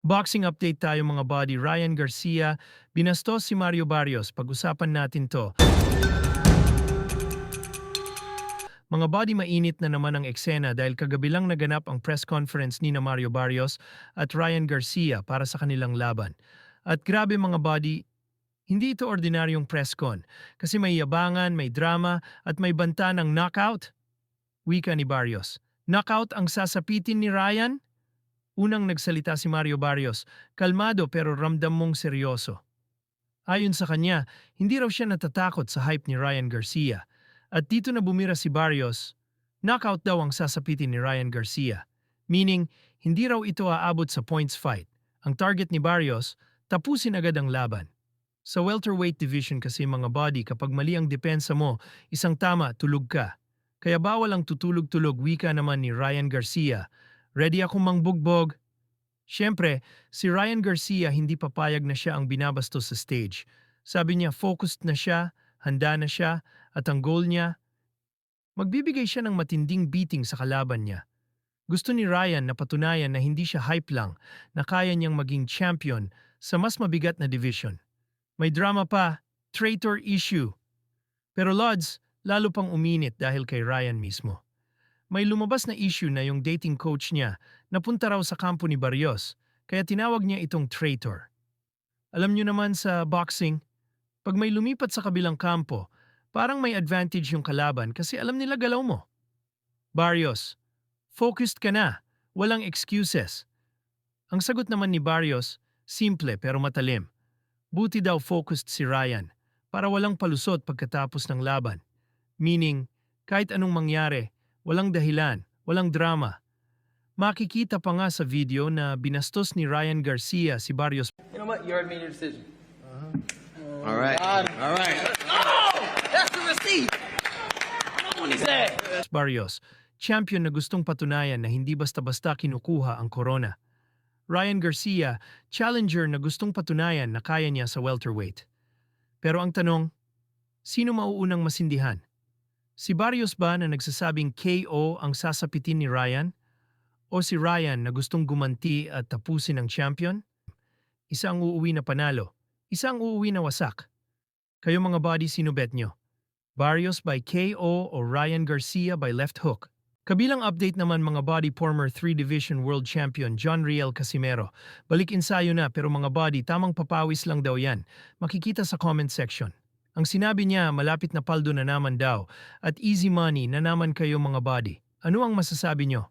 Boxing update tayo mga buddy. Ryan Garcia, binastos si Mario Barrios. Pag-usapan natin to. Mga buddy, mainit na naman ang eksena dahil kagabi lang naganap ang press conference ni na Mario Barrios at Ryan Garcia para sa kanilang laban. At grabe mga buddy, hindi ito ordinaryong press con kasi may yabangan, may drama at may banta ng knockout. Wika ni Barrios. Knockout ang sasapitin ni Ryan? Unang nagsalita si Mario Barrios, kalmado pero ramdam mong seryoso. Ayon sa kanya, hindi raw siya natatakot sa hype ni Ryan Garcia. At dito na bumira si Barrios, knockout daw ang sasapitin ni Ryan Garcia. Meaning, hindi raw ito aabot sa points fight. Ang target ni Barrios, tapusin agad ang laban. Sa welterweight division kasi mga body, kapag mali ang depensa mo, isang tama, tulog ka. Kaya bawal ang tutulog-tulog, wika naman ni Ryan Garcia. Ready akong mangbugbog. Siyempre, si Ryan Garcia hindi papayag na siya ang binabastos sa stage. Sabi niya focused na siya, handa na siya, at ang goal niya, magbibigay siya ng matinding beating sa kalaban niya. Gusto ni Ryan na patunayan na hindi siya hype lang, na kaya niyang maging champion sa mas mabigat na division. May drama pa, traitor issue. Pero Lods, lalo pang uminit dahil kay Ryan mismo. May lumabas na issue na yung dating coach niya napunta raw sa kampo ni Barrios, kaya tinawag niya itong traitor. Alam niyo naman sa boxing, pag may lumipat sa kabilang kampo, parang may advantage yung kalaban kasi alam nila galaw mo. Barrios, focused ka na, walang excuses. Ang sagot naman ni Barrios, simple pero matalim. Buti daw focused si Ryan para walang palusot pagkatapos ng laban. Meaning, kahit anong mangyari, walang dahilan, walang drama. Makikita pa nga sa video na binastos ni Ryan Garcia si Barrios. You know what? You already made your decision. All right. All right. That's the receipt. I know what he said. Barrios, champion na gustong patunayan na hindi basta-basta kinukuha ang corona. Ryan Garcia, challenger na gustong patunayan na kaya niya sa welterweight. Pero ang tanong, sino mauunang masindihan? Si Barrios ba na nagsasabing KO ang sasapitin ni Ryan? O si Ryan na gustong gumanti at tapusin ang champion? Isa ang uuwi na panalo, isa ang uuwi na wasak. Kayo mga body, sino bet nyo? Barrios by KO o Ryan Garcia by left hook? Kabilang update naman mga body, former 3-division world champion John Riel Casimero. Balik ensayo na pero mga body, tamang papawis lang daw yan. Makikita sa comment section. Ang sinabi niya, malapit na paldo na naman daw at easy money na naman kayo mga body. Ano ang masasabi nyo?